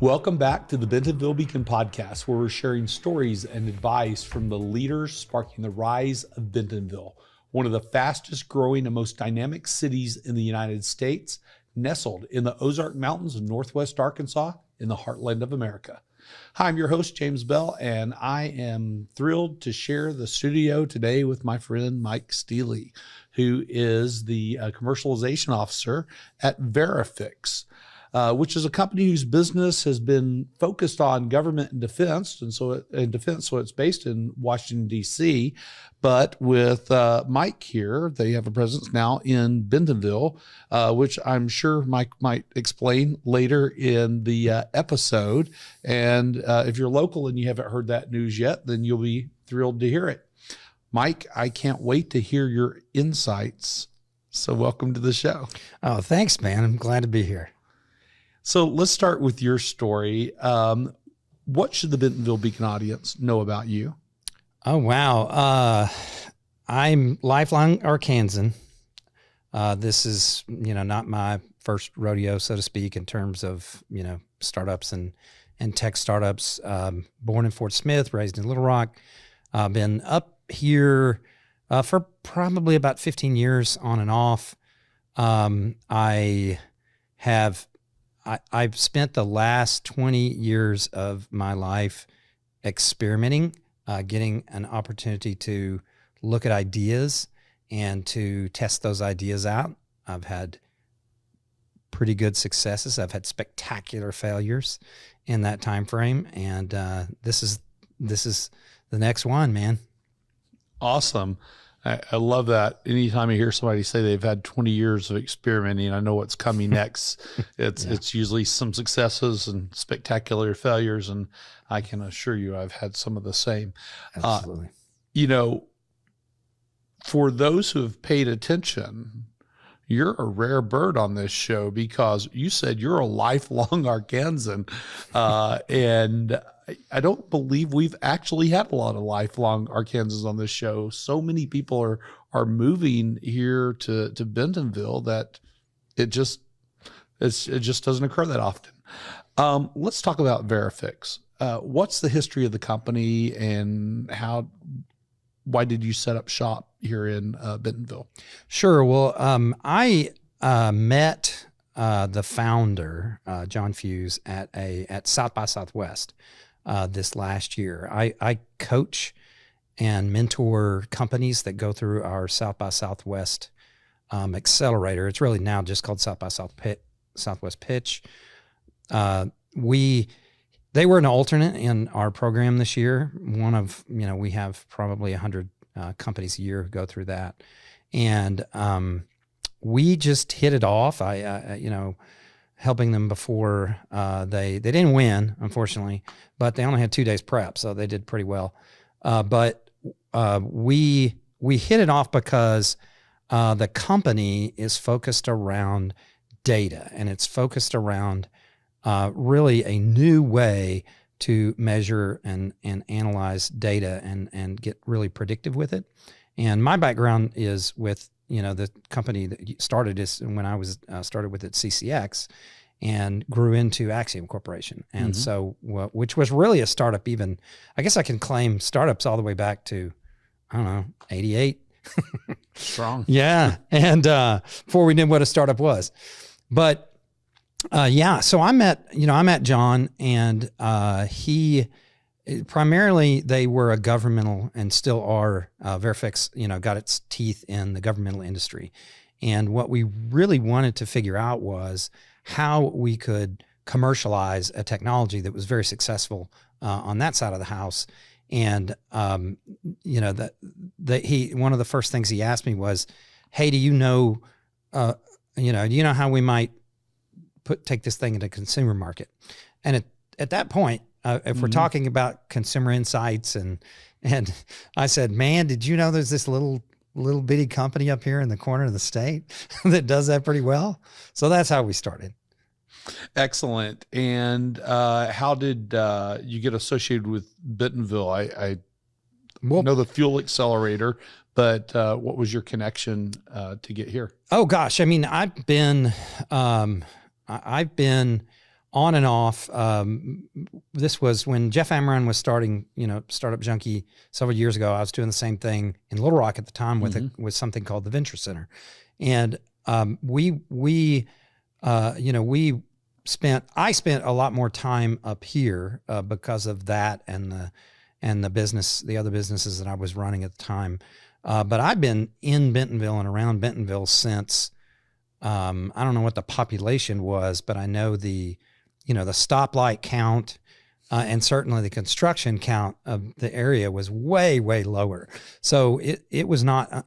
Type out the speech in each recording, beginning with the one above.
Welcome back to the Bentonville Beacon podcast, where we're sharing stories and advice from the leaders sparking the rise of Bentonville, one of the fastest growing and most dynamic cities in the United States, nestled in the Ozark Mountains of Northwest Arkansas in the heartland of America. Hi, I'm your host, James Bell, and I am thrilled to share the studio today with my friend Mike Steely, who is the Commercialization Officer at Veriphix, which is a company whose business has been focused on government and defense, so it's based in Washington, D.C., but with Mike here, they have a presence now in Bentonville, which I'm sure Mike might explain later in the episode. And if you're local and you haven't heard that news yet, then you'll be thrilled to hear it. Mike, I can't wait to hear your insights. So welcome to the show. Oh, thanks, man. I'm glad to be here. So let's start with your story. What should the Bentonville Beacon audience know about you? Oh, wow. I'm lifelong Arkansan. This is, not my first rodeo, so to speak, in terms of, startups and tech startups. Born in Fort Smith, raised in Little Rock. Been up here for probably about 15 years on and off. I've spent the last 20 years of my life experimenting, getting an opportunity to look at ideas and to test those ideas out. I've had pretty good successes. I've had spectacular failures in that time frame, and this is the next one, man. Awesome. I love that. Anytime I hear somebody say they've had 20 years of experimenting, I know what's coming next. It's usually some successes and spectacular failures, and I can assure you I've had some of the same. Absolutely. For those who have paid attention, you're a rare bird on this show because you said you're a lifelong Arkansan, and I don't believe we've actually had a lot of lifelong Arkansans on this show. So many people are moving here to Bentonville that it just doesn't occur that often. Let's talk about Veriphix. What's the history of the company and why did you set up shop here in Bentonville? Sure. Well, I met the founder, John Fuse, at South by Southwest this last year. I coach and mentor companies that go through our South by Southwest Accelerator. It's really now just called South by Southwest Pitch. They were an alternate in our program this year. One of, we have probably 100 companies a year who go through that. And we just hit it off. Helping them before they didn't win, unfortunately, but they only had 2 days prep, so they did pretty well. But we hit it off because the company is focused around data, and it's focused around really a new way to measure and analyze data and get really predictive with it. And my background is with the company that started is when I was started with it, CCX, and grew into Axiom Corporation. And so, which was really a startup even, I guess I can claim startups all the way back to, 88. Strong. Yeah. And before we knew what a startup was. But so I met John, and he, primarily they were a governmental and still are, Veriphix, got its teeth in the governmental industry. And what we really wanted to figure out was how we could commercialize a technology that was very successful on that side of the house. And, one of the first things he asked me was, hey, do you know how we might take this thing into consumer market? And at that point, if we're talking about consumer insights and I said, man, did you know there's this little bitty company up here in the corner of the state that does that pretty well? So that's how we started. Excellent. And how did you get associated with Bentonville? I know the Fuel Accelerator, but what was your connection to get here? Oh gosh, I mean, I've been on and off. This was when Jeff Amaran was starting, Startup Junkie several years ago. I was doing the same thing in Little Rock at the time with something called the Venture Center. And I spent a lot more time up here because of that and the other businesses that I was running at the time. But I've been in Bentonville and around Bentonville since, I don't know what the population was, but I know the stoplight count and certainly the construction count of the area was way, way lower. So it was not,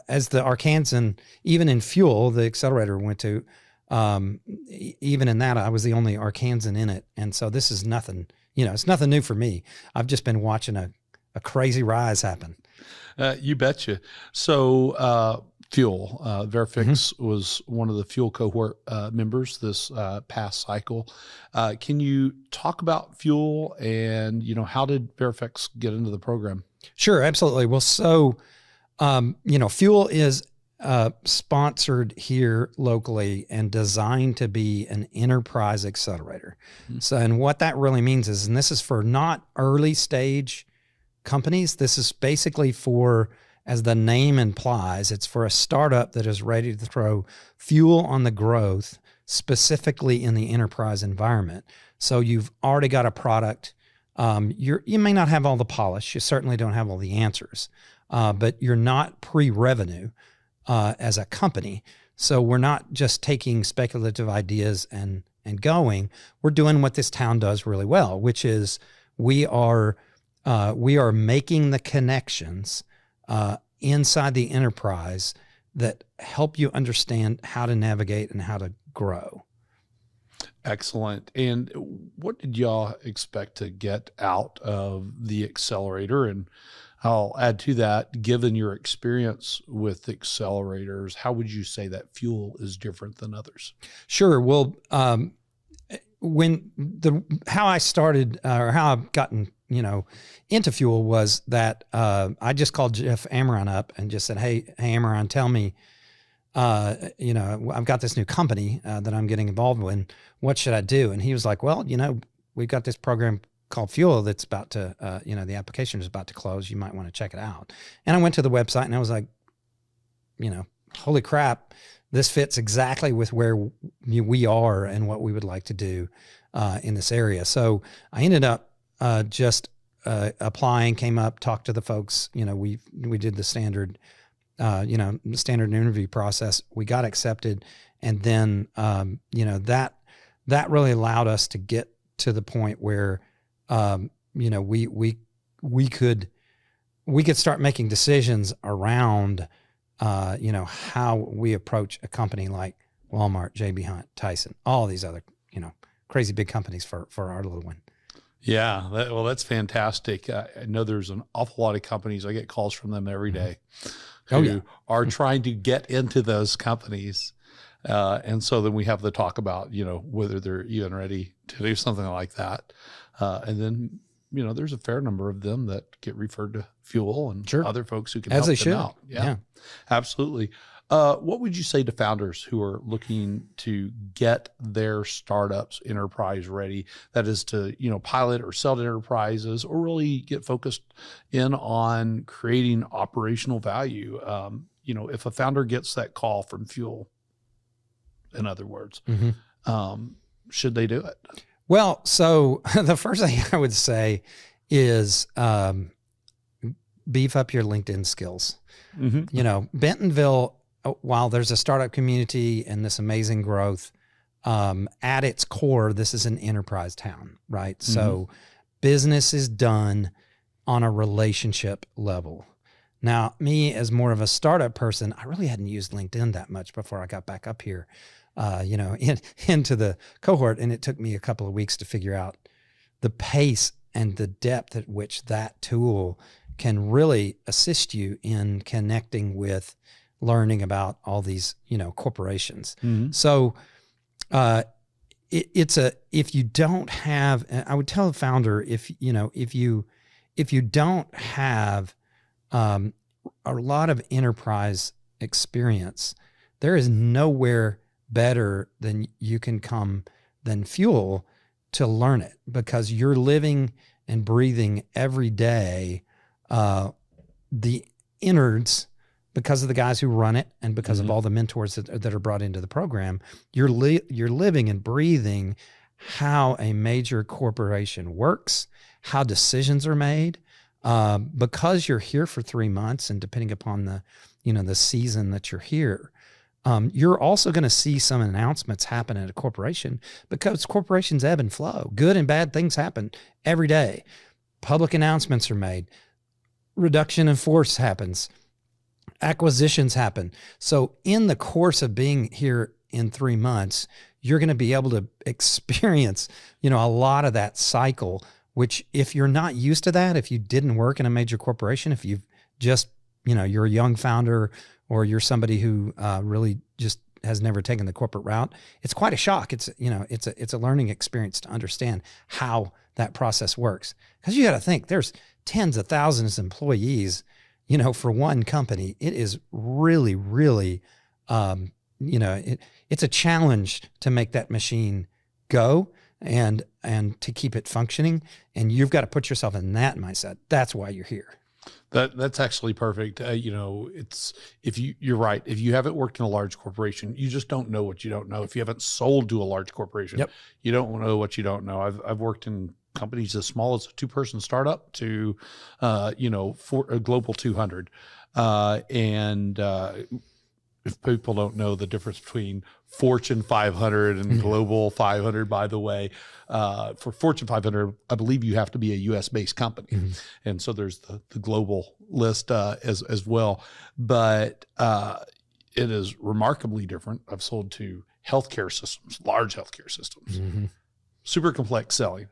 as the Arkansan, even in Fuel, the accelerator went to, even in that, I was the only Arkansan in it. And so this is nothing, it's nothing new for me. I've just been watching a crazy rise happen. You betcha. So, Fuel, Veriphix was one of the Fuel cohort members this past cycle. Can you talk about Fuel and, how did Veriphix get into the program? Sure, absolutely. Well, so, Fuel is sponsored here locally and designed to be an enterprise accelerator. Mm-hmm. So, and what that really means is, and this is for not early stage companies, this is basically for, as the name implies, it's for a startup that is ready to throw fuel on the growth, specifically in the enterprise environment. So you've already got a product. You may not have all the polish. You certainly don't have all the answers, but you're not pre-revenue as a company. So we're not just taking speculative ideas and going. We're doing what this town does really well, which is we are making the connections inside the enterprise that help you understand how to navigate and how to grow. Excellent. And what did y'all expect to get out of the accelerator? And I'll add to that, given your experience with accelerators, how would you say that Fuel is different than others? Sure. Well, how I started or how I've gotten into Fuel was that I just called Jeff Amaran up and just said, hey, Amaran, tell me, I've got this new company that I'm getting involved in. What should I do? And he was like, well, we've got this program called Fuel that's about to, the application is about to close. You might want to check it out. And I went to the website and I was like, holy crap, this fits exactly with where we are and what we would like to do in this area. So I ended up applying, came up, talked to the folks. We did the standard, standard interview process. We got accepted, and then that really allowed us to get to the point where we could start making decisions around how we approach a company like Walmart, J.B. Hunt, Tyson, all these other crazy big companies for our little one. Yeah, that's fantastic. I know there's an awful lot of companies. I get calls from them every day who are trying to get into those companies. And so then we have the talk about, whether they're even ready to do something like that. And then, there's a fair number of them that get referred to Fuel and other folks who can help them out. Yeah, absolutely. What would you say to founders who are looking to get their startups enterprise ready? That is to, pilot or sell to enterprises or really get focused in on creating operational value. If a founder gets that call from Fuel, in other words, should they do it? Well, so the first thing I would say is beef up your LinkedIn skills. Bentonville, while there's a startup community and this amazing growth, at its core, this is an enterprise town, right? So business is done on a relationship level. Now, me as more of a startup person, I really hadn't used LinkedIn that much before I got back up here, into the cohort. And it took me a couple of weeks to figure out the pace and the depth at which that tool can really assist you in connecting with learning about all these, corporations. So if you don't have, I would tell the founder, if you don't have a lot of enterprise experience, there is nowhere better than you can come than fuel to learn it, because you're living and breathing every day the innards, because of the guys who run it and because of all the mentors that are brought into the program. You're living and breathing how a major corporation works, how decisions are made, because you're here for 3 months, and depending upon the season that you're here, you're also going to see some announcements happen at a corporation, because corporations ebb and flow. Good and bad things happen every day. Public announcements are made. Reduction in force happens. Acquisitions happen. So in the course of being here in 3 months, you're going to be able to experience, a lot of that cycle, which if you're not used to that, if you didn't work in a major corporation, if you've just, you're a young founder, or you're somebody who really just has never taken the corporate route, it's quite a shock. It's a learning experience to understand how that process works. Because you got to think, there's tens of thousands of employees, for one company. It is really, really, it's a challenge to make that machine go and to keep it functioning. And you've got to put yourself in that mindset. That's why you're here. That's actually perfect. You're right. If you haven't worked in a large corporation, you just don't know what you don't know. If you haven't sold to a large corporation, you don't know what you don't know. I've worked in companies as small as a 2-person startup to, for a global 200. If people don't know the difference between Fortune 500 and Global 500, by the way, for Fortune 500, I believe you have to be a U.S. based company. And so there's the global list as well. But it is remarkably different. I've sold to healthcare systems, large healthcare systems, super complex selling.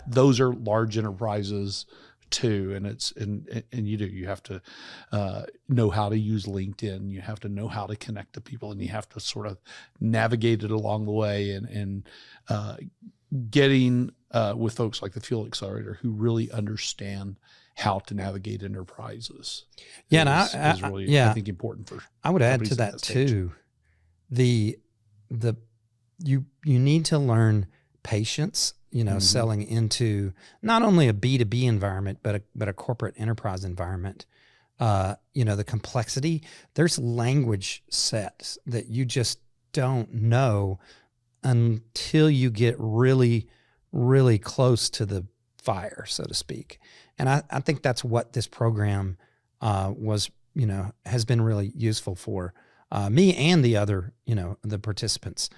Those are large enterprises too. And you have to know how to use LinkedIn. You have to know how to connect to people, and you have to sort of navigate it along the way, and getting with folks like the Fuel Accelerator who really understand how to navigate enterprises. Is really, I think, important for. I would add to that too. You need to learn patience, selling into not only a B2B environment, but a corporate enterprise environment. The complexity, there's language sets that you just don't know until you get really, really close to the fire, so to speak. And I think that's what this program has been really useful for me and the other, the participants.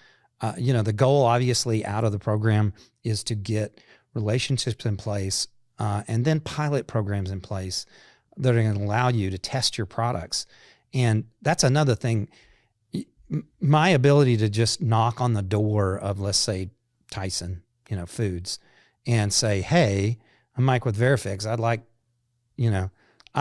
The goal obviously out of the program is to get relationships in place and then pilot programs in place that are going to allow you to test your products. And that's another thing. My ability to just knock on the door of, let's say, Tyson, Foods, and say, "Hey, I'm Mike with Veriphix. I'd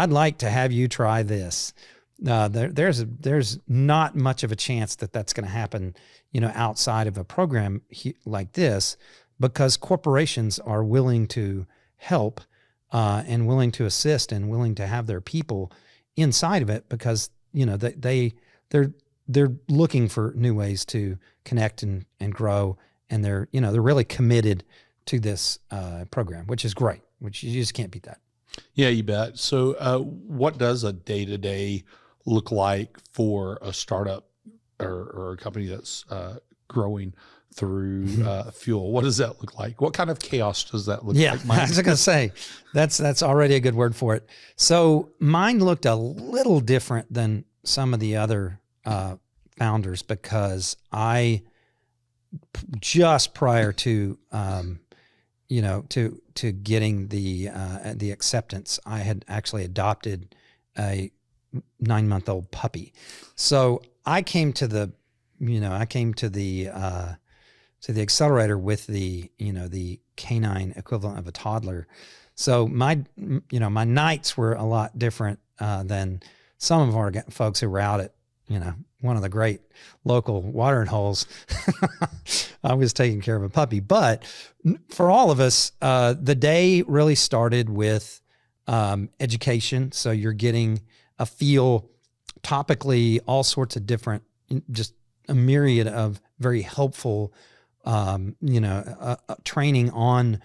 like to have you try this." There's not much of a chance that that's going to happen, outside of a program like this, because corporations are willing to help and willing to assist and willing to have their people inside of it, because they're looking for new ways to connect and grow, and they're really committed to this program, which is great. Which you just can't beat that. Yeah, you bet. So, what does a day-to-day look like for a startup or a company that's growing through Fuel? What does that look like? What kind of chaos does that look like? I was going to say, that's already a good word for it. So mine looked a little different than some of the other founders, because I just prior to to getting the acceptance, I had actually adopted a 9-month-old puppy. So I came to the accelerator with the canine equivalent of a toddler. So my nights were a lot different than some of our folks who were out at one of the great local watering holes. I was taking care of a puppy, but for all of us, the day really started with education. So you're getting a feel topically, all sorts of different, just a myriad of very helpful training on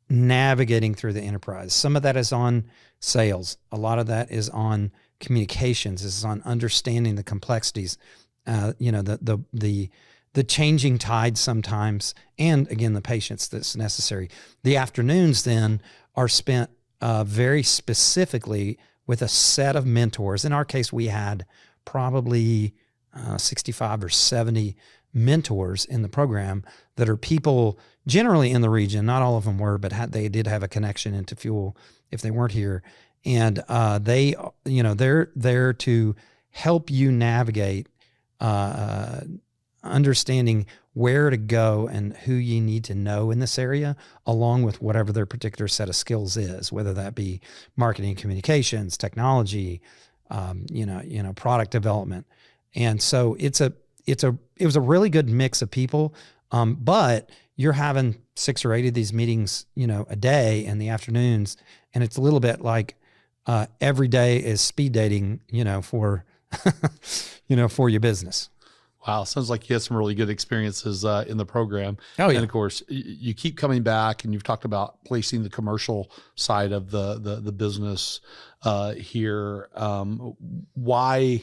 navigating through the enterprise. Some of that is on sales. A lot of that is on communications. This is on understanding the complexities, the changing tide sometimes, and again, the patience that's necessary. The afternoons then are spent very specifically with a set of mentors. In our case, we had probably 65 or 70 mentors in the program that are people generally in the region. Not all of them were, but they did have a connection into Fuel if they weren't here. And they're there to help you navigate understanding where to go and who you need to know in this area, along with whatever their particular set of skills is, whether that be marketing, communications, technology, product development. And so it was a really good mix of people. But you're having 6 or 8 of these meetings, a day in the afternoons. And it's a little bit like, every day is speed dating, for, for your business. Wow. Sounds like you had some really good experiences in the program. Oh, yeah. And of course, you keep coming back, and you've talked about placing the commercial side of the business here. Why,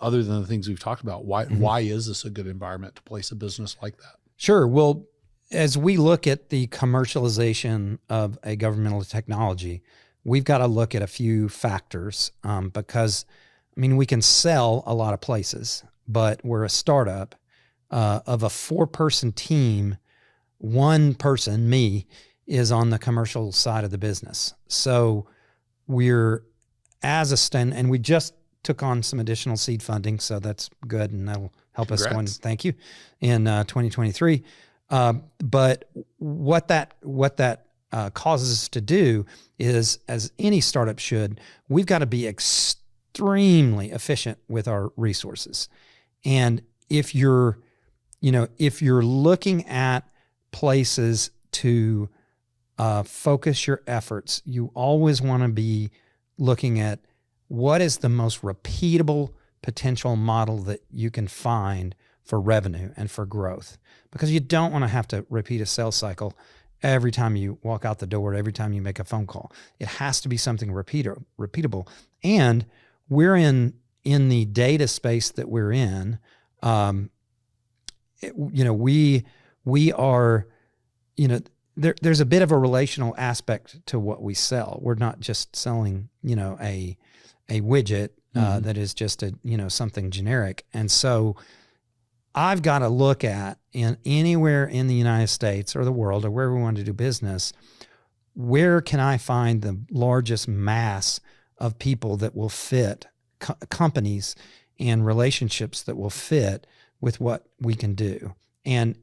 other than the things we've talked about, why is this a good environment to place a business like that? Sure. Well, as we look at the commercialization of a governmental technology, we've got to look at a few factors because, we can sell a lot of places, but we're a startup of a 4-person team. One person, me, is on the commercial side of the business. So we're and we just took on some additional seed funding, so that's good, and that'll help Congrats. us thank you, in 2023. But what that causes us to do is, as any startup should, we've got to be extremely efficient with our resources. And if you're looking at places to focus your efforts, you always want to be looking at what is the most repeatable potential model that you can find for revenue and for growth, because you don't want to have to repeat a sales cycle every time you walk out the door, every time you make a phone call. It has to be something repeatable. And we're in the data space that we're in. We are, there's a bit of a relational aspect to what we sell. We're not just selling, a widget that is just something generic. And so I've got to look at, in anywhere in the United States or the world or wherever we want to do business, where can I find the largest mass of people that will fit, companies and relationships that will fit with what we can do. And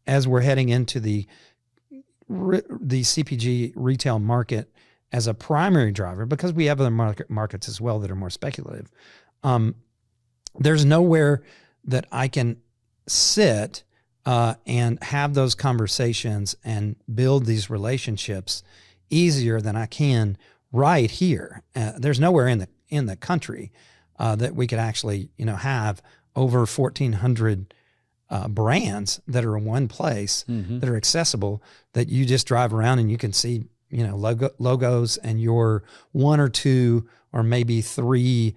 as we're heading into the CPG retail market as a primary driver, because we have other markets as well that are more speculative, there's nowhere that I can sit and have those conversations and build these relationships easier than I can right here. There's nowhere in the country that we could actually have over 1,400 brands that are in one place, that are accessible, that you just drive around and you can see logos, and you're 1 or 2 or maybe 3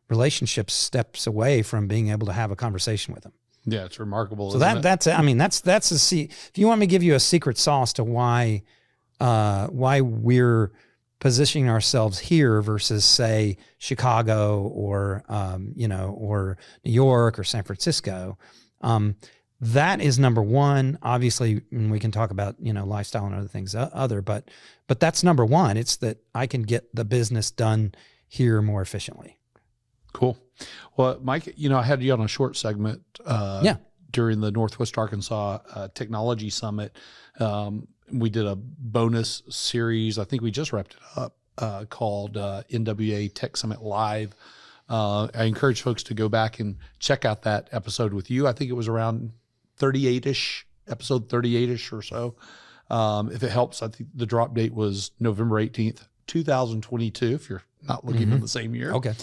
relationship steps away from being able to have a conversation with them. Yeah, it's remarkable. So that's if you want me to give you a secret sauce to why we're positioning ourselves here versus, say, Chicago or or New York or San Francisco, that is number one. Obviously, we can talk about lifestyle and other things, but that's number one. It's that I can get the business done here more efficiently. Cool. Well, Mike, I had you on a short segment during the Northwest Arkansas Technology Summit. We did a bonus series. I think we just wrapped it up called NWA Tech Summit Live. I encourage folks to go back and check out that episode with you. I think it was around 38-ish, episode 38-ish or so. If it helps, I think the drop date was November 18th, 2022, if you're not looking for the same year. Okay.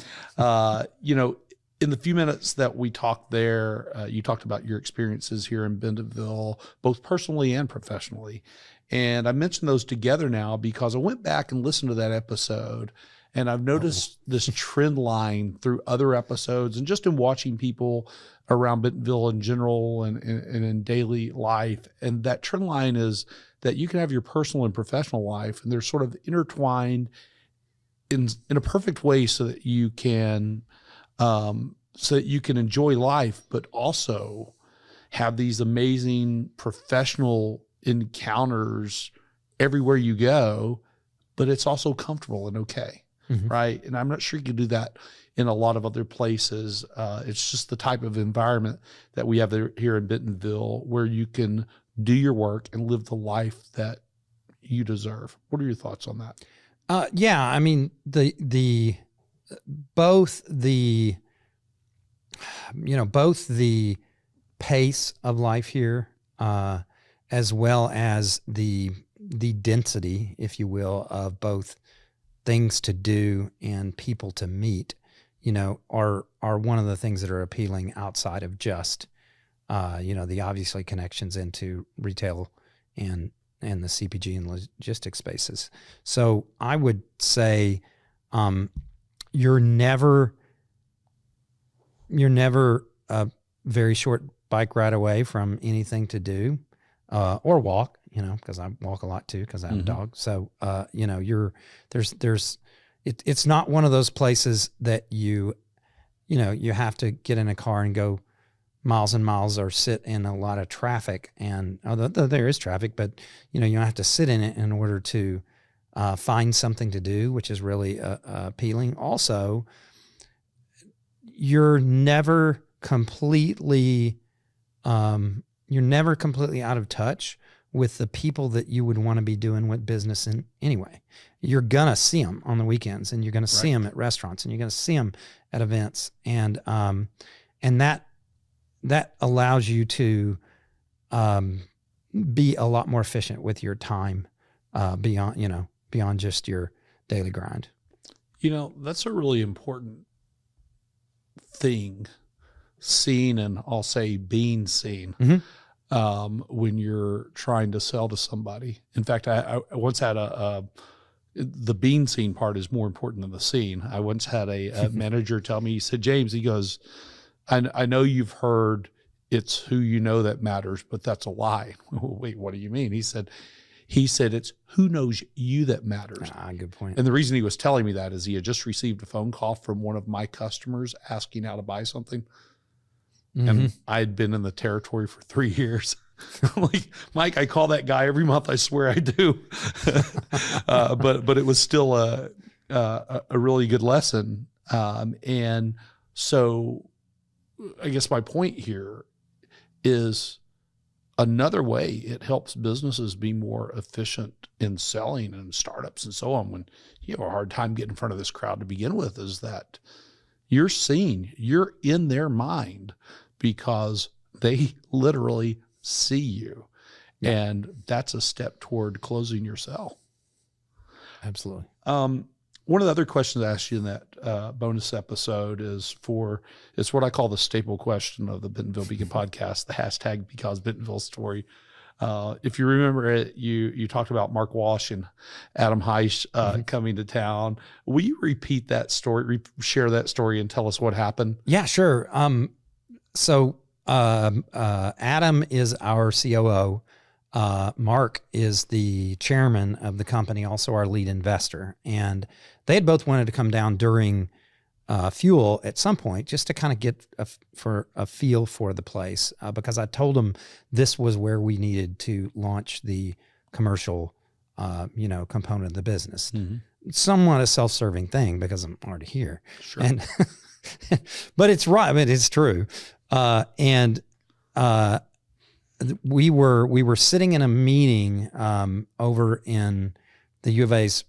in the few minutes that we talked there, you talked about your experiences here in Bentonville, both personally and professionally. And I mentioned those together now because I went back and listened to that episode, and I've noticed this trend line through other episodes and just in watching people around Bentonville in general and in daily life. And that trend line is that you can have your personal and professional life, and they're sort of intertwined in a perfect way so that you can enjoy life, but also have these amazing professional encounters everywhere you go, but it's also comfortable and okay. Right. And I'm not sure you can do that in a lot of other places. It's just the type of environment that we have here in Bentonville where you can do your work and live the life that you deserve. What are your thoughts on that? Yeah, I mean, both the pace of life here, as well as the density, if you will, of both things to do and people to meet, are one of the things that are appealing outside of just, the obviously connections into retail and the CPG and logistics spaces. So I would say, you're never a very short bike ride away from anything to do, or walk, because I walk a lot too, because I have a dog. So, it's not one of those places that you have to get in a car and go miles and miles or sit in a lot of traffic. And although there is traffic, but you don't have to sit in it in order to find something to do, which is really appealing. Also, you're never completely out of touch with the people that you would want to be doing with business in anyway. You're gonna see them on the weekends, and you're gonna see them at restaurants, and you're gonna see them at events, and that allows you to be a lot more efficient with your time beyond just your daily grind. That's a really important thing, seen, and I'll say being seen, when you're trying to sell to somebody. In fact, I once had the being seen part is more important than the scene. I once had a manager tell me, he said, James, he goes, I know you've heard it's who you know that matters, but that's a lie. Wait, what do you mean? He said, it's who knows you that matters. Good point. And the reason he was telling me that is he had just received a phone call from one of my customers asking how to buy something. And I had been in the territory for 3 years. I'm like, Mike, I call that guy every month. I swear I do. But it was still a really good lesson. And so I guess my point here is another way it helps businesses be more efficient in selling and startups and so on. When you have a hard time getting in front of this crowd to begin with, is that you're seen, you're in their mind because they literally see you. Yeah. And that's a step toward closing your sale. Absolutely. One of the other questions I asked you in that bonus episode is it's what I call the staple question of the Bentonville Beacon podcast, the hashtag Because Bentonville story. If you remember it, you talked about Mark Walsh and Adam Heisch coming to town. Will you repeat that story, share that story, and tell us what happened? Yeah, sure. So Adam is our COO. Mark is the chairman of the company, also our lead investor. And they had both wanted to come down during Fuel at some point just to kind of get a feel for the place, because I told them this was where we needed to launch the commercial, component of the business. Somewhat a self-serving thing because I'm already here. Sure. And but it's right. I mean, it's true. We were sitting in a meeting over in the U of A's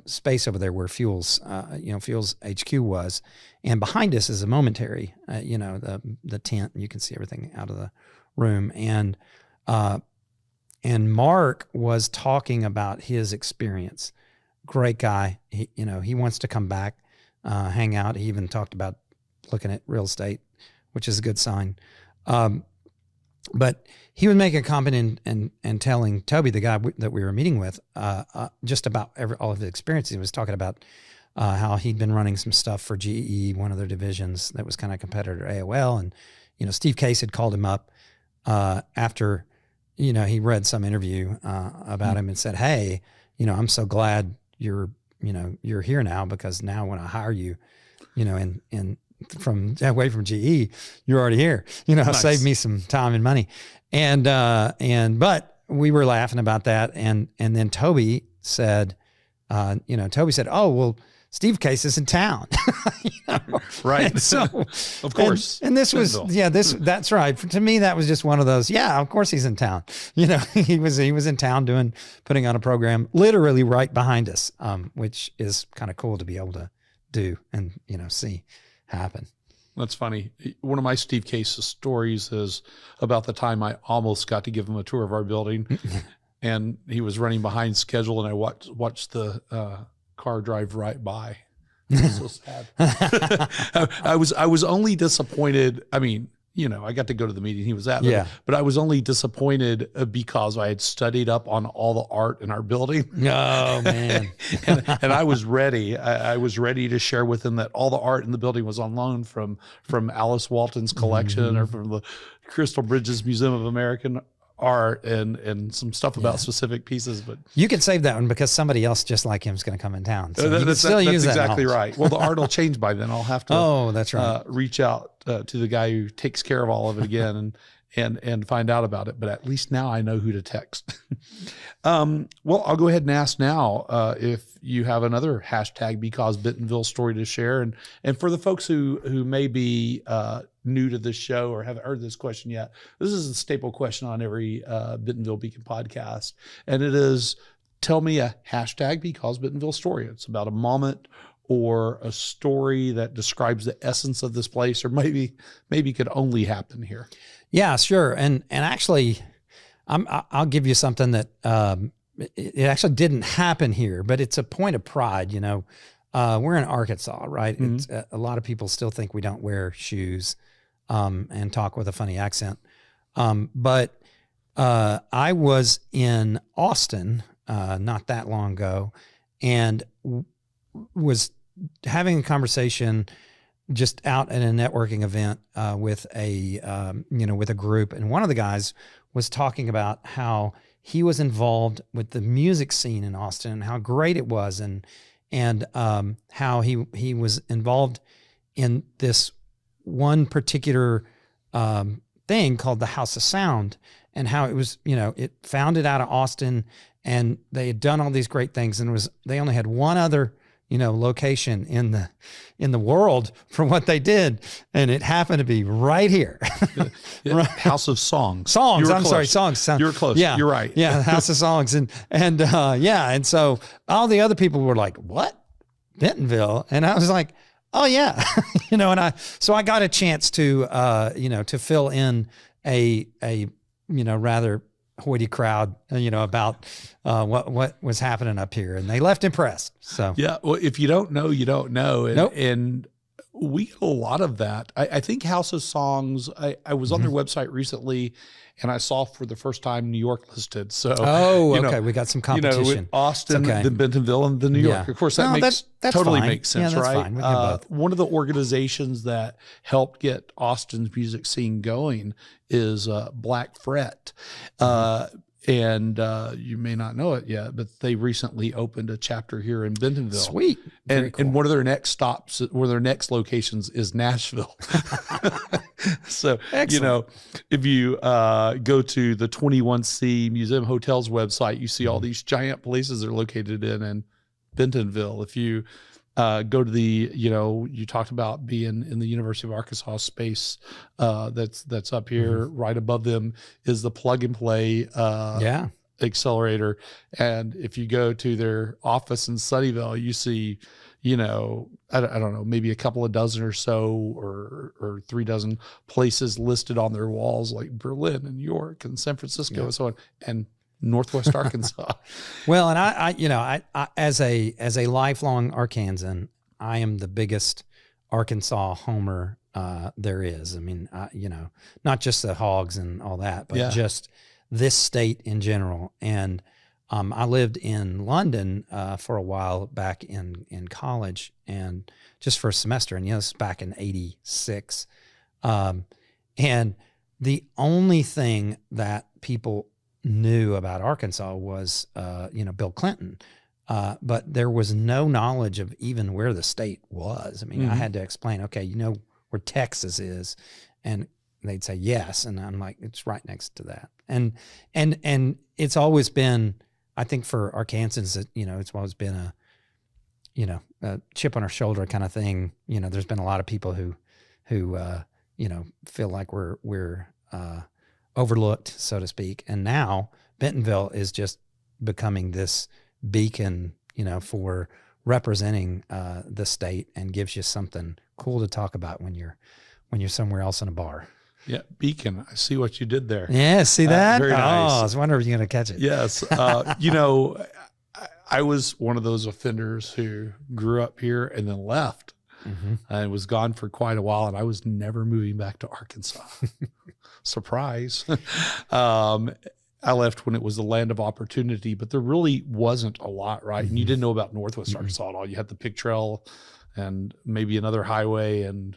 space over there where Fuel's HQ was, and behind us is a momentary the tent, and you can see everything out of the room, and Mark was talking about his experience. Great guy. He wants to come back, hang out. He even talked about looking at real estate, which is a good sign. But he was making a comment and telling Toby, the guy that we were meeting with, just about all of his experiences. He was talking about how he'd been running some stuff for GE, one of their divisions that was kind of competitor to AOL. And, Steve Case had called him up after, he read some interview about him and said, hey, I'm so glad you're here now, because now when I hire you, from away from GE, you're already here, Nice. Save me some time and money. But we were laughing about that. And then Toby said, oh, well, Steve Case is in town. Right. And so, of course. And this Bentonville. was, that's right. To me, that was just one of those, of course he's in town. He was in town putting on a program literally right behind us, which is kind of cool to be able to do and, see happen. That's funny. One of my Steve Case's stories is about the time I almost got to give him a tour of our building, and he was running behind schedule, and I watched the car drive right by. It was so sad. I was only disappointed. I mean, I got to go to the meeting he was at, but I was only disappointed because I had studied up on all the art in our building. Oh man. and I was ready. I was ready to share with him that all the art in the building was on loan from Alice Walton's collection or from the Crystal Bridges Museum of American Art and some stuff about specific pieces. But you can save that one because somebody else just like him is going to come in town. So you can still use that exactly knowledge. right. Well, the art will change by then. I'll have to that's right. Reach out to the guy who takes care of all of it again and find out about it. But at least now I know who to text. Well, I'll go ahead and ask now if you have another hashtag Because Bentonville story to share. And for the folks who may be new to this show or haven't heard this question yet, this is a staple question on every Bentonville Beacon podcast. And it is, tell me a hashtag Because Bentonville story. It's about a moment or a story that describes the essence of this place, or maybe could only happen here. Yeah, sure. And actually, I'll give you something that it actually didn't happen here, but it's a point of pride. We're in Arkansas, right? Mm-hmm. It's, a lot of people still think we don't wear shoes and talk with a funny accent. But I was in Austin not that long ago, and was having a conversation just out at a networking event with a group, and one of the guys was talking about how he was involved with the music scene in Austin and how great it was, and how he was involved in this one particular thing called the House of Sound, and how it was, it founded out of Austin, and they had done all these great things, and they only had one other location in the world for what they did, and it happened to be right here. Right. House of Songs. Songs. I'm sorry, Songs. You're close. Yeah, you're right. Yeah, House of Songs, and so all the other people were like, "What, Bentonville?" And I was like, "Oh yeah," and I got a chance to to fill in a rather hoity crowd, about what was happening up here, and they left impressed. So yeah, well, if you don't know, you don't know, and, Nope. and we get a lot of that. I think House of Songs. I was on their website recently, and I saw for the first time New York listed. So okay, we got some competition. with Austin, Okay. then Bentonville, and then New York. Yeah. Of course, that No, makes that's totally fine. makes sense, Yeah, that's right? fine. We can both. One of the organizations that helped get Austin's music scene going is Black Fret. And you may not know it yet, but they recently opened a chapter here in Bentonville. Sweet. Very cool. And one of their next stops, one of their next locations is Nashville. So, Excellent. if you go to the 21C Museum Hotels website, you see all these giant places they're located in Bentonville. If you go to the, you talked about being in the University of Arkansas space that's up here. Right above them is the Plug and Play Accelerator. And if you go to their office in Sunnyvale, you see, I don't know, maybe a couple of dozen or so or 3 dozen places listed on their walls, like Berlin and New York and San Francisco and so on. And Northwest Arkansas. Well, and I as a lifelong Arkansan, I am the biggest Arkansas homer there is. I mean, not just the hogs and all that, but just this state in general. And I lived in London for a while back in college, and just for a semester. And this is back in '86. And the only thing that people knew about Arkansas was, Bill Clinton. But there was no knowledge of even where the state was. I mean, I had to explain, okay, where Texas is? And they'd say, yes. And I'm like, it's right next to that. And it's always been, I think for Arkansans, it's always been a chip on our shoulder kind of thing. There's been a lot of people who feel like we're overlooked, so to speak. And now Bentonville is just becoming this beacon, for representing the state, and gives you something cool to talk about when you're somewhere else in a bar. Yeah, beacon. I see what you did there. Yeah, see that? Very nice. Oh, I was wondering if you're going to catch it. Yes. I was one of those offenders who grew up here and then left. I was gone for quite a while, and I was never moving back to Arkansas. Surprise. I left when it was the land of opportunity, but there really wasn't a lot, right? And you didn't know about Northwest Arkansas at all. You had the Pig Trail and maybe another highway and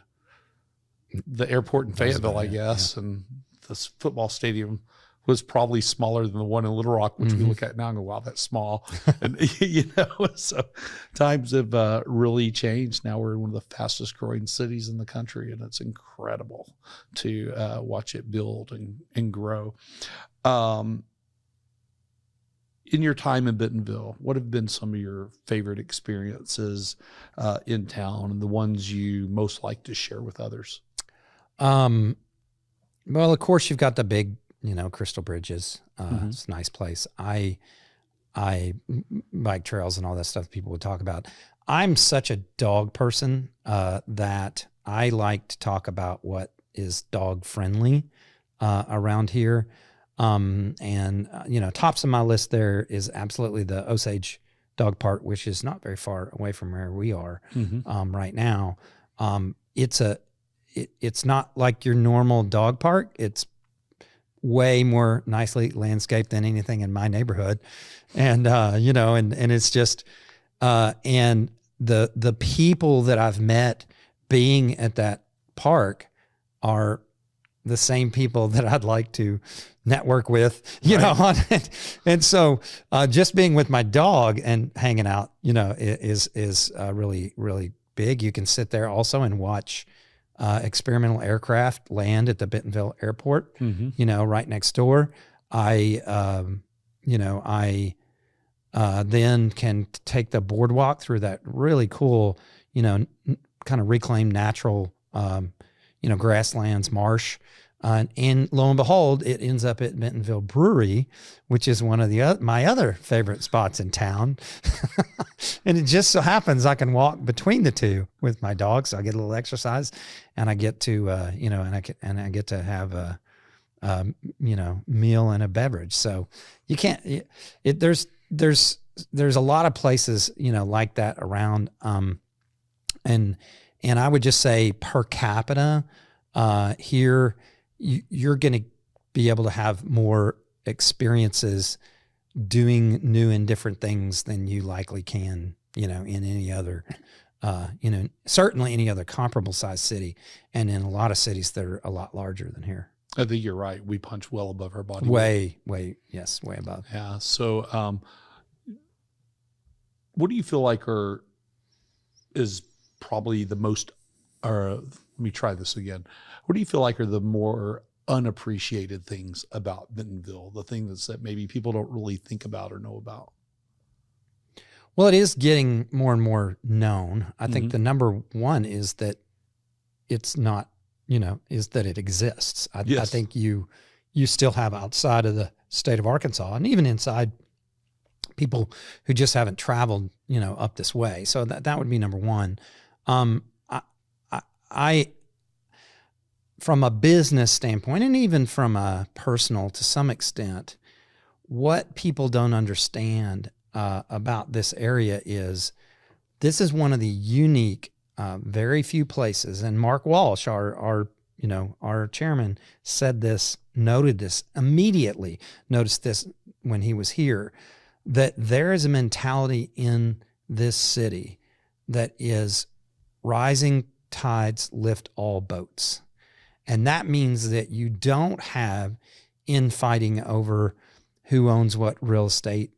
the airport in Fayetteville, I guess. Yeah. And this football stadium was probably smaller than the one in Little Rock, which we look at now and go, wow, that's small. And, so times have really changed. Now we're in one of the fastest growing cities in the country, and it's incredible to watch it build and grow. In your time in Bentonville, what have been some of your favorite experiences in town, and the ones you most like to share with others? Well, of course, you've got the big, Crystal Bridges. It's a nice place. I bike trails and all that stuff people would talk about. I'm such a dog person that I like to talk about what is dog friendly around here. Tops of my list there is absolutely the Osage Dog Park, which is not very far away from where we are right now. It's not like your normal dog park. It's way more nicely landscaped than anything in my neighborhood. And, and it's just, and the people that I've met being at that park are the same people that I'd like to network with, and so just being with my dog and hanging out, is really, really big. You can sit there also and watch experimental aircraft land at the Bentonville Airport, right next door. I then can take the boardwalk through that really cool, kind of reclaimed natural, grasslands, marsh. And lo and behold, it ends up at Bentonville Brewery, which is one of my other favorite spots in town. And it just so happens I can walk between the two with my dog, so I get a little exercise, and I get to, and I get to have a, meal and a beverage. So you can't. There's a lot of places like that around, and I would just say per capita here. You're going to be able to have more experiences doing new and different things than you likely can, in any other, certainly any other comparable size city, and in a lot of cities that are a lot larger than here. I think you're right. We punch well above our body. Way above. Yeah. So, what do you feel like is probably the most, let me try this again. What do you feel like are the more unappreciated things about Bentonville, the things that maybe people don't really think about or know about? Well, it is getting more and more known. I think the number one is that it's not, is that it exists. I think you still have outside of the state of Arkansas, and even inside, people who just haven't traveled, up this way. So that would be number one. I from a business standpoint, and even from a personal to some extent, what people don't understand about this area is this is one of the unique very few places. And Mark Walsh, our chairman, said this, noted this immediately, noticed this when he was here, that there is a mentality in this city that is rising tides lift all boats. And that means that you don't have infighting over who owns what real estate,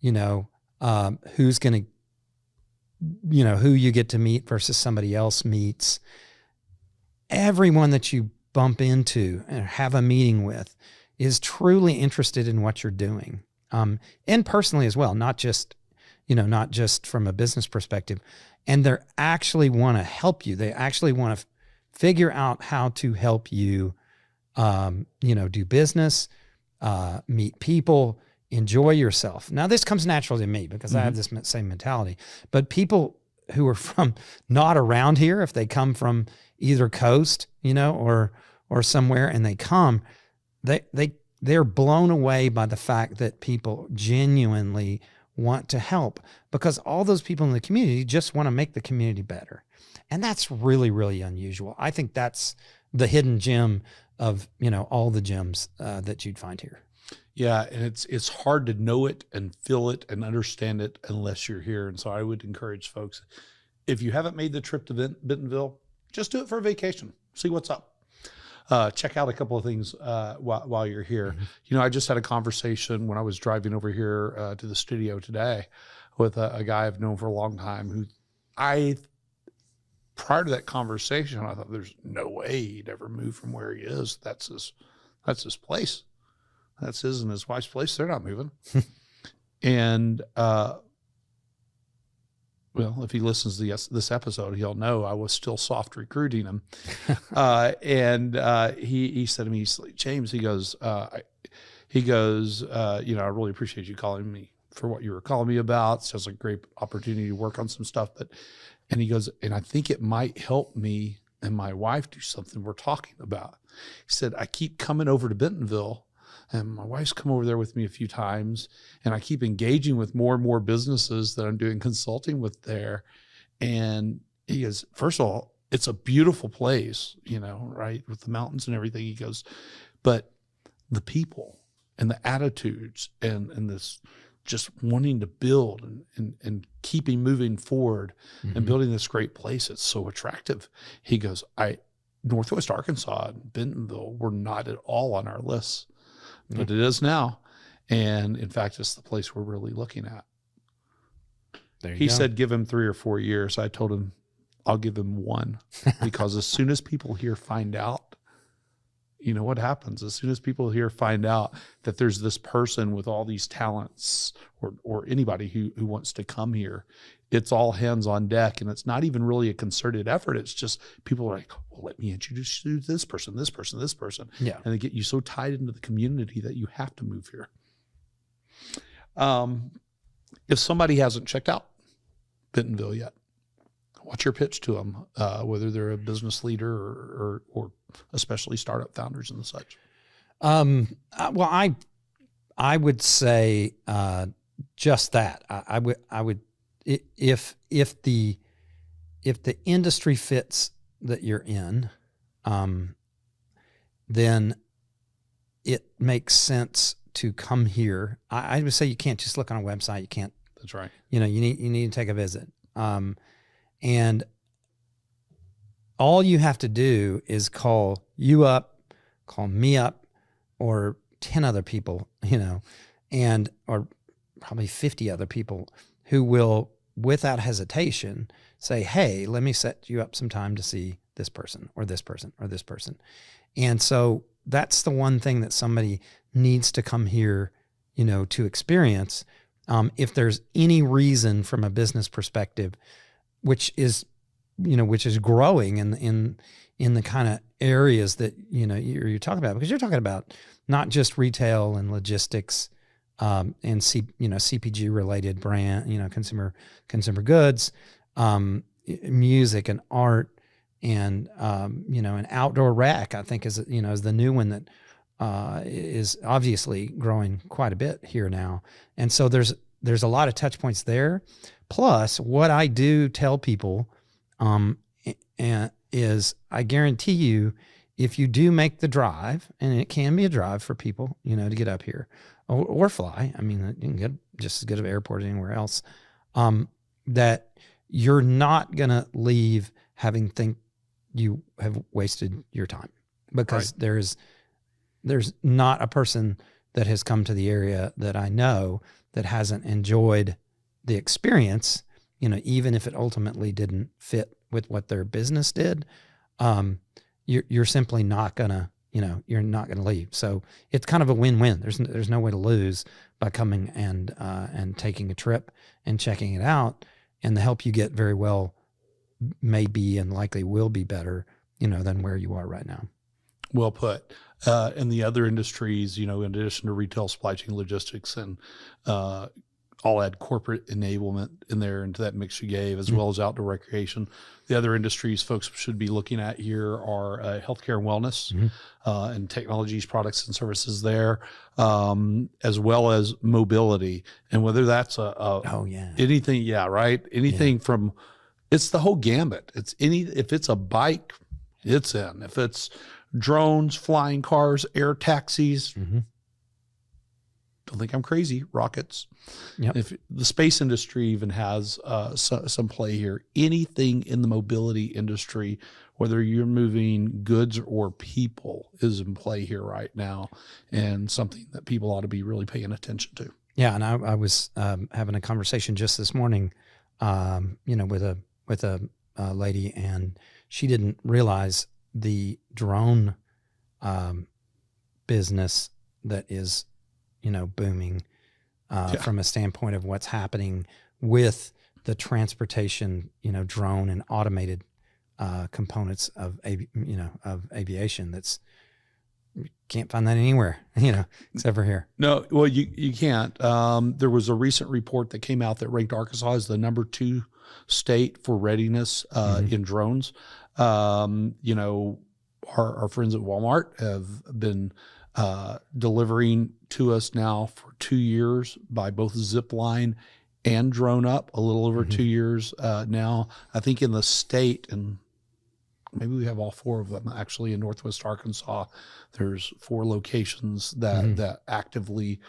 who's going to, who you get to meet versus somebody else meets. Everyone that you bump into and have a meeting with is truly interested in what you're doing. And personally as well, not just from a business perspective. And they actually want to help you. They actually want to figure out how to help you, do business, meet people, enjoy yourself. Now, this comes naturally to me because I have this same mentality. But people who are from not around here, if they come from either coast, or somewhere, and they come, they're blown away by the fact that people genuinely want to help, because all those people in the community just want to make the community better. And that's really, really unusual. I think that's the hidden gem of, all the gems that you'd find here. Yeah. And it's hard to know it and feel it and understand it unless you're here. And so I would encourage folks, if you haven't made the trip to Bentonville, just do it for a vacation. See what's up. Check out a couple of things while you're here. I just had a conversation when I was driving over here to the studio today with a guy I've known for a long time who prior to that conversation, I thought there's no way he'd ever move from where he is. That's his place. That's his and his wife's place. They're not moving. And, well, if he listens to this episode, he'll know I was still soft recruiting him. He said to me, James, he goes, I really appreciate you calling me for what you were calling me about. Sounds like a great opportunity to work on some stuff. And he goes, and I think it might help me and my wife do something we're talking about. He said, I keep coming over to Bentonville, and my wife's come over there with me a few times, and I keep engaging with more and more businesses that I'm doing consulting with there. And he goes, first of all, it's a beautiful place, right, with the mountains and everything. He goes, but the people and the attitudes and this just wanting to build and keeping moving forward and building this great place, it's so attractive. He goes, Northwest Arkansas and Bentonville were not at all on our lists. But it is now. And in fact, it's the place we're really looking at. He said, give him 3 or 4 years. I told him, I'll give him 1, because as soon as people here find out, you know what happens? As soon as people here find out that there's this person with all these talents or anybody who wants to come here, it's all hands on deck. And it's not even really a concerted effort. It's just people are like, well, let me introduce you to this person, this person, this person. Yeah. And they get you so tied into the community that you have to move here. If somebody hasn't checked out Bentonville yet, what's your pitch to them, whether they're a business leader or especially startup founders and the such? Well, I would say just that. I would if the industry fits that you're in, then it makes sense to come here. I would say you can't just look on a website. You can't. That's right. You need to take a visit. And all you have to do is call you up, call me up, or 10 other people, or probably 50 other people who will, without hesitation, say, hey, let me set you up some time to see this person or this person or this person. And so that's the one thing that somebody needs to come here, to experience. If there's any reason from a business perspective, which is growing in the kind of areas that, you're talking about, because you're talking about not just retail and logistics, and CPG related brand, consumer goods, music and art, and an outdoor rec, I think is the new one that is obviously growing quite a bit here now. And so there's a lot of touch points there. Plus, what I do tell people and is, I guarantee you, if you do make the drive, and it can be a drive for people, to get up here or fly. I mean, you can get just as good of an airport as anywhere else. That you're not going to leave having think you have wasted your time, because there's not a person that has come to the area that I know that hasn't enjoyed the experience, even if it ultimately didn't fit with what their business did. You're simply not gonna, you're not gonna leave. So it's kind of a win-win. There's no way to lose by coming and taking a trip and checking it out. And the help you get very well may be and likely will be better, than where you are right now. Well put. In the other industries, in addition to retail, supply chain, logistics, and I'll add corporate enablement in there into that mix you gave, as well as outdoor recreation. The other industries folks should be looking at here are healthcare and wellness, and technologies, products, and services there, as well as mobility. And whether that's anything, anything from, it's the whole gambit. If it's a bike, it's in. If it's drones, flying cars, air taxis, don't think I'm crazy, rockets. Yep. If the space industry even has some play here, anything in the mobility industry, whether you're moving goods or people, is in play here right now, and something that people ought to be really paying attention to. Yeah, and I was having a conversation just this morning, with a lady, and she didn't realize the drone business that is, booming from a standpoint of what's happening with the transportation, drone and automated components of aviation. That's, you can't find that anywhere, except for here. No, well, you can't. There was a recent report that came out that ranked Arkansas as the number 2 state for readiness in drones. Our friends at Walmart have been delivering to us now for 2 years by both Zipline and Drone Up, a little over 2 years now. I think in the state, and maybe we have all 4 of them actually in Northwest Arkansas, there's 4 locations that actively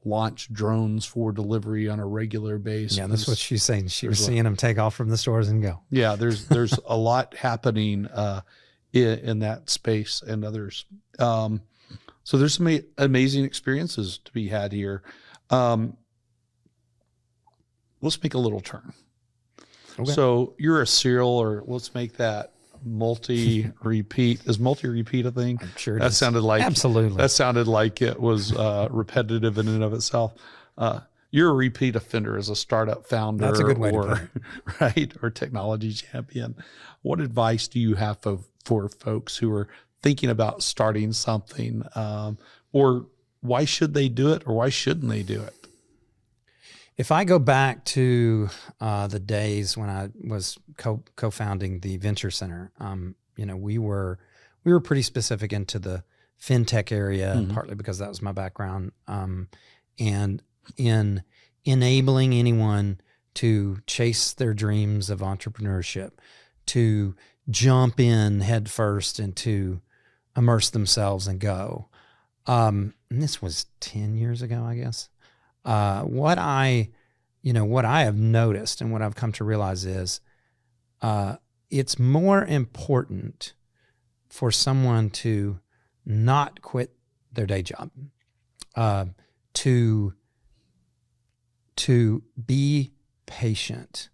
launch drones for delivery on a regular basis. Yeah, that's what she's saying. She was seeing them take off from the stores and go. Yeah, there's a lot happening in that space and others. So there's some amazing experiences to be had here. Let's make a little turn. Okay. So you're a serial, or let's make that multi-repeat. Is multi-repeat a thing? I'm sure that sounded like absolutely. That sounded like it was repetitive in and of itself. You're a repeat offender as a startup founder. That's a good way to put it. Right, or technology champion. What advice do you have for folks who are thinking about starting something, or why should they do it, or why shouldn't they do it? If I go back to the days when I was co-founding the Venture Center, we were pretty specific into the fintech area, partly because that was my background, and in enabling anyone to chase their dreams of entrepreneurship, to jump in head first and to immerse themselves and go. And this was 10 years ago, I guess. What I have noticed and what I've come to realize is it's more important for someone to not quit their day job, to be patient.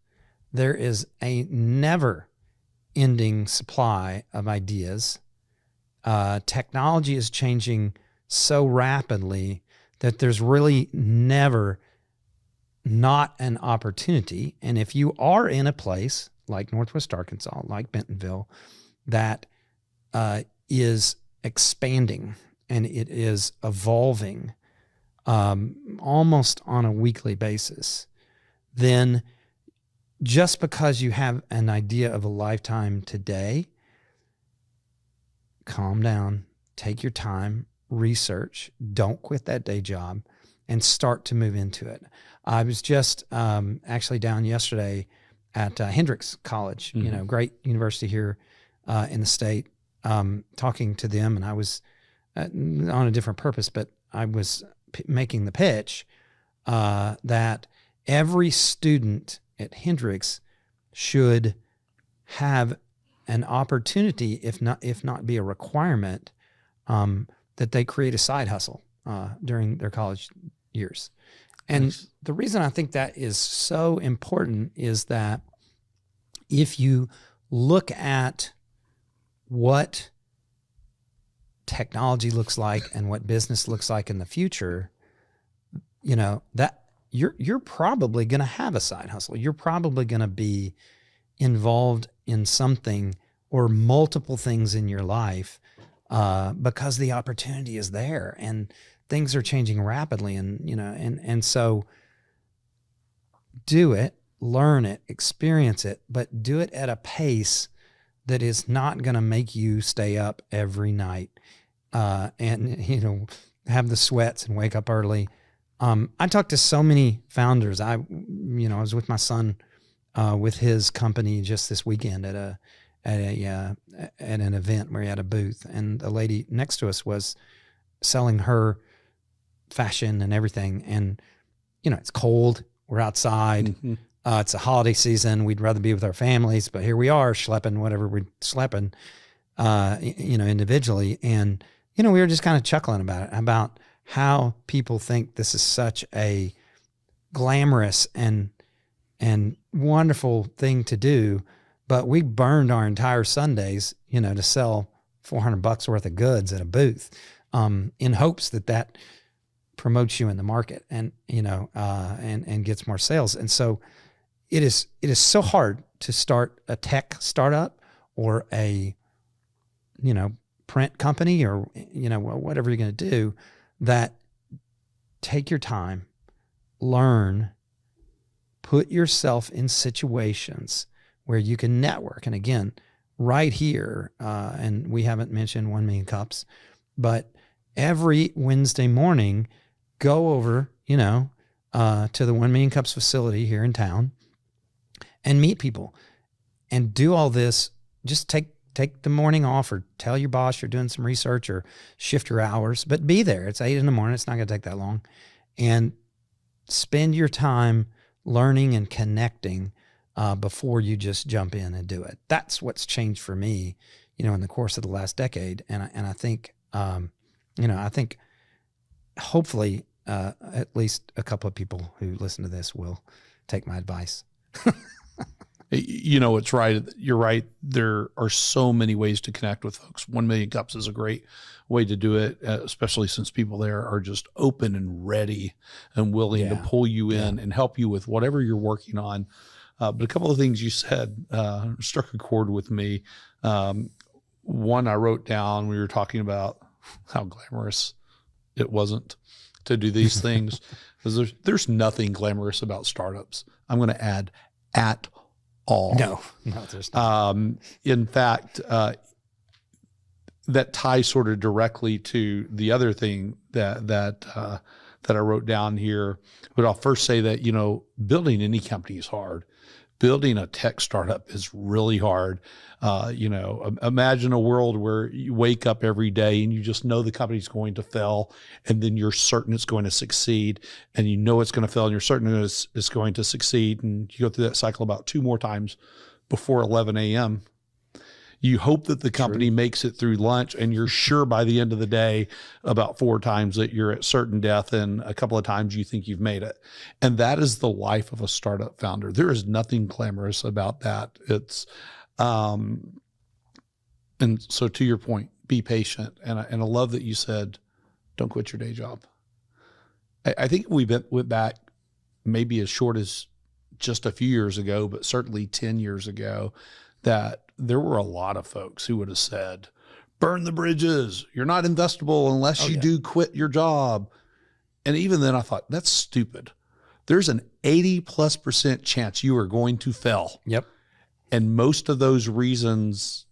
There is a never-ending supply of ideas. Technology is changing so rapidly that there's really never not an opportunity. And if you are in a place like Northwest Arkansas, like Bentonville, that is expanding and it is evolving almost on a weekly basis, then just because you have an idea of a lifetime today, calm down, take your time, research, don't quit that day job, and start to move into it. I was just actually down yesterday at Hendrix College, great university here in the state, talking to them. And I was on a different purpose, but I was making the pitch that every student at Hendrix should have an opportunity, if not be a requirement, that they create a side hustle during their college years. And nice. The reason I think that is so important is that if you look at what technology looks like and what business looks like in the future, that you're probably going to have a side hustle. You're probably going to be involved in something or multiple things in your life because the opportunity is there and things are changing rapidly. And so do it, learn it, experience it, but do it at a pace that is not going to make you stay up every night and have the sweats and wake up early. I talked to so many founders. I was with my son with his company just this weekend at an event where he had a booth, and the lady next to us was selling her fashion and everything. And it's cold. We're outside. Mm-hmm. It's a holiday season. We'd rather be with our families, but here we are schlepping whatever we're schlepping, individually. And we were just kind of chuckling about how people think this is such a glamorous and wonderful thing to do, but we burned our entire Sundays, to sell $400 worth of goods at a booth, in hopes that promotes you in the market and gets more sales. And so it is so hard to start a tech startup or a, print company or, whatever you're going to do, that take your time, learn, put yourself in situations where you can network. And again, right here, and we haven't mentioned 1 Million Cups, but every Wednesday morning, go over, to the 1 Million Cups facility here in town and meet people and do all this. Just take the morning off or tell your boss you're doing some research or shift your hours, but be there. It's 8 a.m. It's not going to take that long. And spend your time learning and connecting before you just jump in and do it. That's what's changed for me, in the course of the last decade. And I think, I think hopefully at least a couple of people who listen to this will take my advice. It's right. You're right. There are so many ways to connect with folks. 1 Million Cups is a great way to do it, especially since people there are just open and ready and willing to pull you in and help you with whatever you're working on. But a couple of things you said struck a chord with me. One I wrote down, we were talking about how glamorous it wasn't to do these things. Because there's nothing glamorous about startups. I'm going to add at all. No, there's not. In fact, that ties sort of directly to the other thing that I wrote down here. But I'll first say that, building any company is hard. Building a tech startup is really hard. Imagine a world where you wake up every day and you just know the company's going to fail, and then you're certain it's going to succeed, and it's going to fail, and you're certain it's going to succeed, and you go through that cycle about 2 more times before 11 a.m. You hope that the company makes it through lunch, and you're sure by the end of the day about 4 times that you're at certain death, and a couple of times you think you've made it. And that is the life of a startup founder. There is nothing glamorous about that. It's, and so to your point, be patient. And I love that you said, don't quit your day job. I think we went back maybe as short as just a few years ago, but certainly 10 years ago, that there were a lot of folks who would have said, burn the bridges. You're not investable unless you do quit your job. And even then I thought, that's stupid. There's an 80+% chance you are going to fail. Yep. And most of those reasons,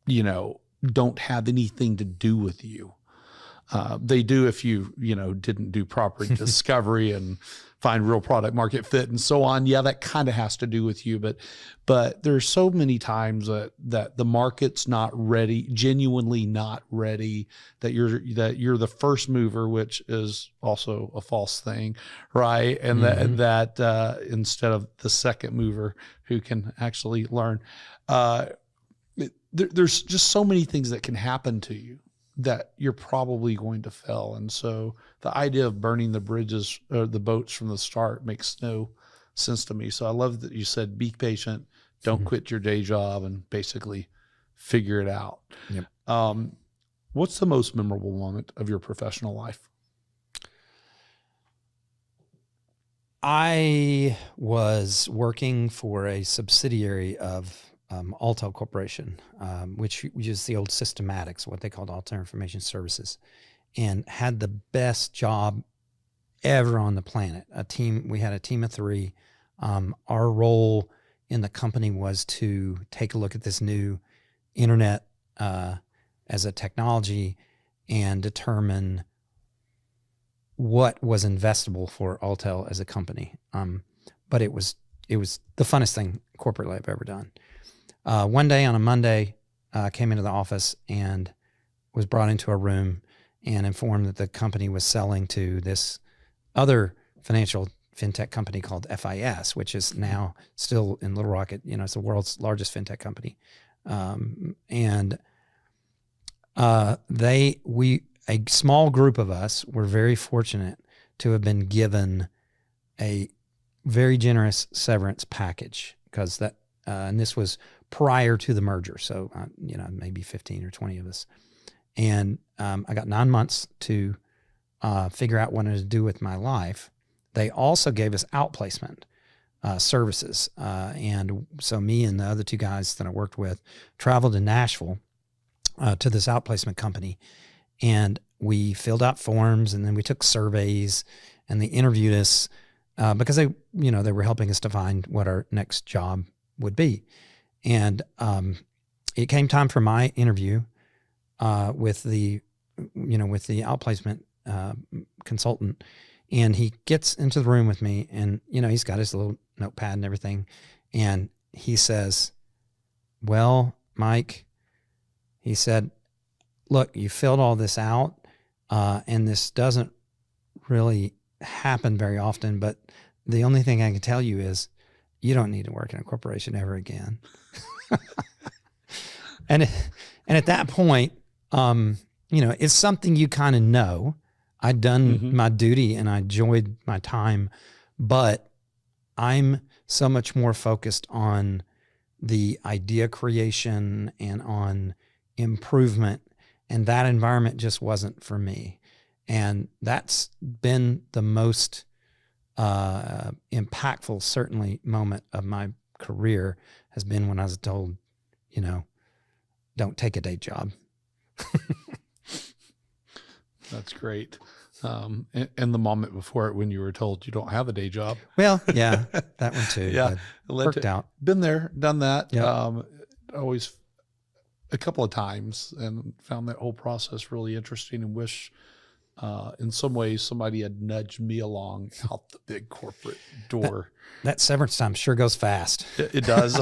don't have anything to do with you. They do if you didn't do proper discovery and find real product market fit and so on. Yeah, that kind of has to do with you, but there's so many times that the market's not ready, genuinely not ready, that you're the first mover, which is also a false thing, right? And that instead of the second mover who can actually learn, there's just so many things that can happen to you that you're probably going to fail. And so the idea of burning the bridges or the boats from the start makes no sense to me. So I love that you said, be patient, don't quit your day job, and basically figure it out. Yep. What's the most memorable moment of your professional life? I was working for a subsidiary of Altel Corporation, which is the old Systematics, what they called Altel Information Services, and had the best job ever on the planet. We had a team of 3. Our role in the company was to take a look at this new internet as a technology and determine what was investable for Altel as a company. But it was the funnest thing corporately I've ever done. One day on a Monday, came into the office and was brought into a room and informed that the company was selling to this other financial fintech company called FIS, which is now still in Little Rock. It's the world's largest fintech company. A small group of us were very fortunate to have been given a very generous severance package, because and this was prior to the merger. So, maybe 15 or 20 of us. And I got 9 months to figure out what to do with my life. They also gave us outplacement services. And so me and the other 2 guys that I worked with traveled to Nashville to this outplacement company. And we filled out forms, and then we took surveys, and they interviewed us because they were helping us to find what our next job would be. And it came time for my interview with the outplacement consultant, and he gets into the room with me, and he's got his little notepad and everything, and he says, "Well, Mike," he said, "look, you filled all this out, and this doesn't really happen very often, but the only thing I can tell you is you don't need to work in a corporation ever again." And at that point, it's something you kind of know. I'd done my duty and I enjoyed my time, but I'm so much more focused on the idea creation and on improvement, and that environment just wasn't for me. And that's been the most impactful, certainly, moment of my career, has been when I was told, don't take a day job. That's great. And the moment before it when you were told you don't have a day job. Well, yeah, that one too. Yeah, worked out. Been there, done that. Yeah. Always a couple of times, and found that whole process really interesting, and wish in some ways somebody had nudged me along out the big corporate door. That severance time sure goes fast. It does.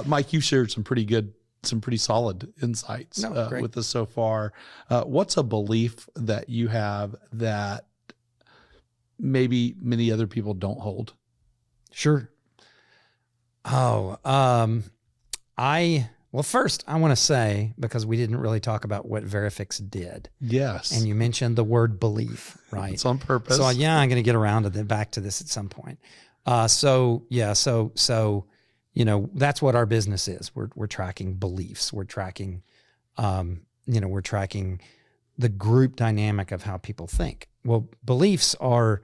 Mike, you shared some pretty solid insights with us so far. What's a belief that you have that maybe many other people don't hold? Sure. Well, first I want to say, because we didn't really talk about what Veriphix did. Yes. And you mentioned the word belief, right? It's on purpose. So yeah, I'm going to get around to back to this at some point. So that's what our business is. We're tracking beliefs. We're tracking, we're tracking the group dynamic of how people think. Well, beliefs are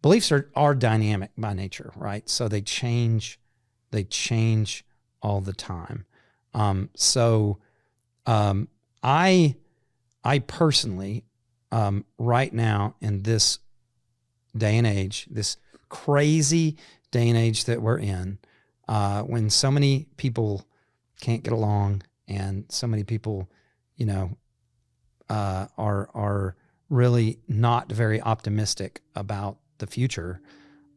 dynamic by nature, right? So they change all the time. I personally, right now in this day and age, this crazy day and age that we're in, when so many people can't get along and so many people, are really not very optimistic about the future.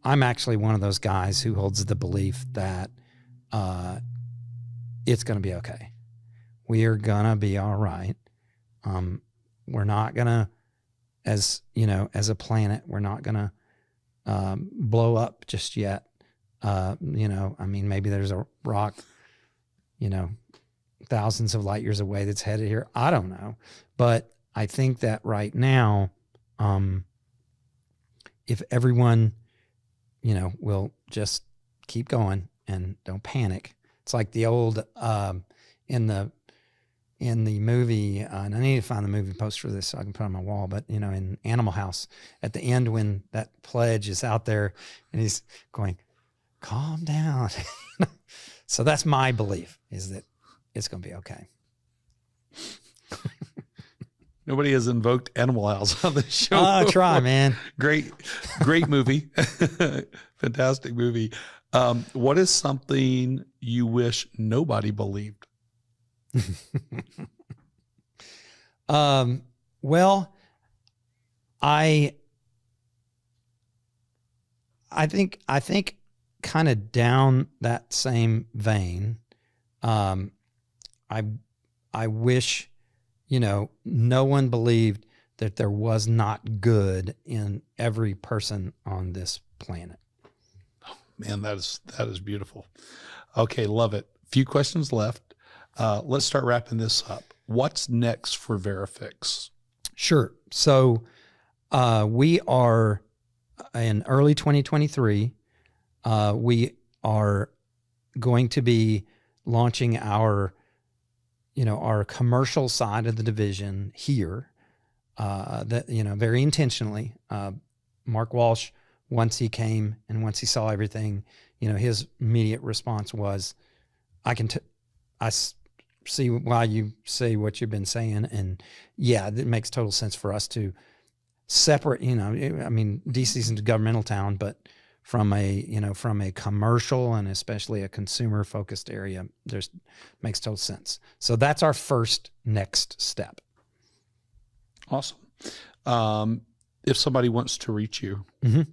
I'm actually one of those guys who holds the belief that it's going to be okay. We are going to be all right. We're not going to, as a planet, we're not going to blow up just yet. Maybe there's a rock, thousands of light years away that's headed here. I don't know. But I think that right now, if everyone, will just keep going and don't panic. It's like the old, in the movie, and I need to find the movie poster for this so I can put it on my wall, but in Animal House, at the end when that pledge is out there and he's going, calm down. So that's my belief, is that it's going to be okay. Nobody has invoked Animal House on the show. Try, man. Great movie. Fantastic movie. What is something you wish nobody believed? Well, I think kind of down that same vein, I wish, no one believed that there was not good in every person on this planet. Oh, man, that is beautiful. Okay, love it. Few questions left. Let's start wrapping this up. What's next for Veriphix? Sure. So we are in early 2023. We are going to be launching our commercial side of the division here. Very intentionally. Mark Walsh, once he came and once he saw everything, his immediate response was, I see why you say what you've been saying. And yeah, it makes total sense for us to separate, DC's a governmental town, but from a commercial and especially a consumer focused area, makes total sense. So that's our first next step. Awesome. If somebody wants to reach you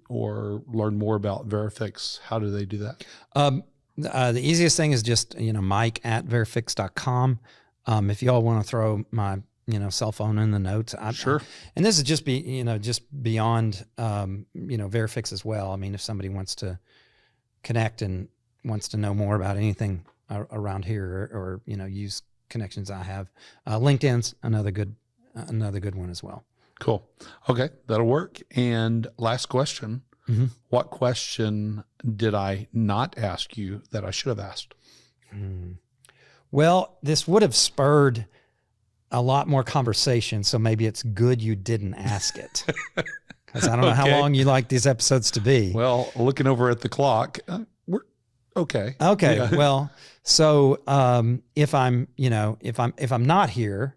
or learn more about Veriphix, how do they do that? The easiest thing is just, Mike at veriphix.com. If y'all want to throw my, cell phone in the notes. Sure. And this is just just beyond, Veriphix as well. I mean, if somebody wants to connect and wants to know more about anything around here or use connections I have, LinkedIn's another good one as well. Cool. Okay. That'll work. And last question. What question did I not ask you that I should have asked? Well, this would have spurred a lot more conversation, so maybe it's good you didn't ask it. Because I don't know how long you like these episodes to be. Well, looking over at the clock, we're okay. Okay. Yeah. Well, so if I'm not here,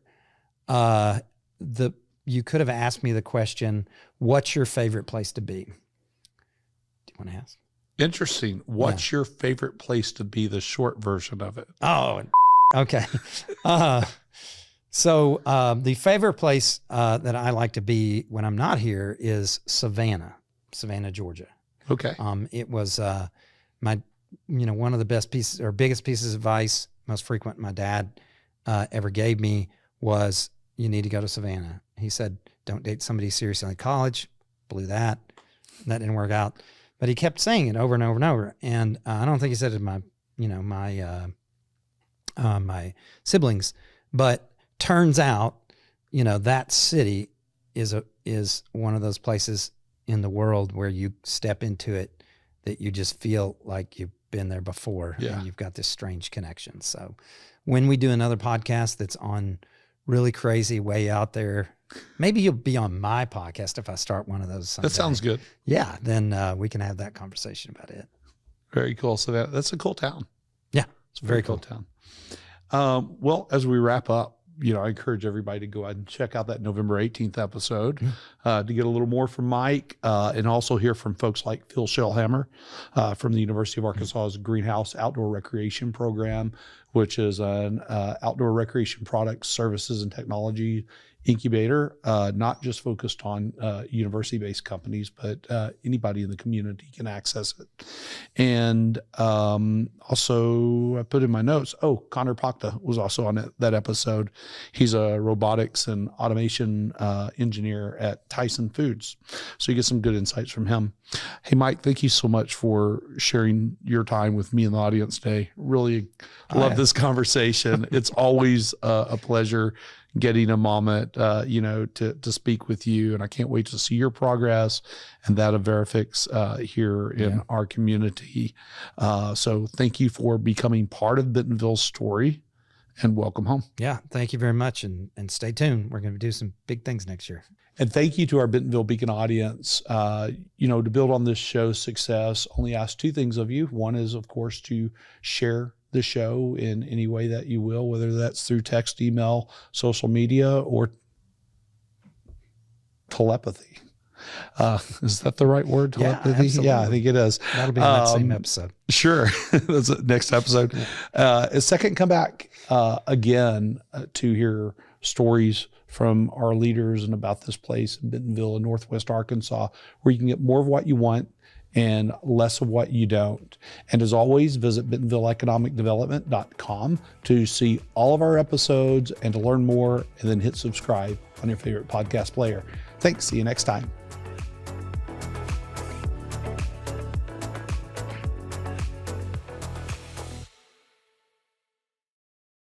you could have asked me the question, what's your favorite place to be? Do you want to ask? Interesting. What's your favorite place to be? The short version of it. Oh, okay. So the favorite place that I like to be when I'm not here is Savannah, Georgia. Okay. It was my, one of the best pieces or biggest pieces of advice, most frequent my dad ever gave me was, you need to go to Savannah. He said, don't date somebody seriously in college. Blew that. That didn't work out. But he kept saying it over and over and over. And I don't think he said it to my siblings, but turns out, that city is one of those places in the world where you step into it that you just feel like you've been there before. Yeah. And you've got this strange connection. So when we do another podcast that's on really crazy, way out there, maybe you'll be on my podcast if I start one of those someday. That sounds good. Yeah, then we can have that conversation about it. Very cool. So that's a cool town. Yeah, it's a very cool town. Well, as we wrap up, I encourage everybody to go ahead and check out that November 18th episode to get a little more from Mike and also hear from folks like Phil Shellhammer from the University of Arkansas's Greenhouse Outdoor Recreation Program. which is an outdoor recreation products, services, and technology incubator, not just focused on university-based companies, but anybody in the community can access it. And also, I put in my notes, Connor Pakta was also on that episode. He's a robotics and automation engineer at Tyson Foods. So you get some good insights from him. Hey, Mike, thank you so much for sharing your time with me and the audience today. Really love this conversation. It's always a pleasure getting a moment, to speak with you. And I can't wait to see your progress and that of Veriphix here in our community. So thank you for becoming part of Bentonville's story, and welcome home. Yeah, thank you very much. And stay tuned. We're going to do some big things next year. And thank you to our Bentonville Beacon audience. To build on this show's success, only ask two things of you. One is, of course, to share the show in any way that you will, whether that's through text, email, social media, or telepathy. Is that the right word? Telepathy? Yeah, I think it is. That'll be the next same episode. Sure. That's the next episode. Second, come back again to hear stories from our leaders and about this place in Bentonville in Northwest Arkansas, where you can get more of what you want and less of what you don't. And as always, visit BentonvilleEconomicDevelopment.com to see all of our episodes and to learn more, and then hit subscribe on your favorite podcast player. Thanks. See you next time.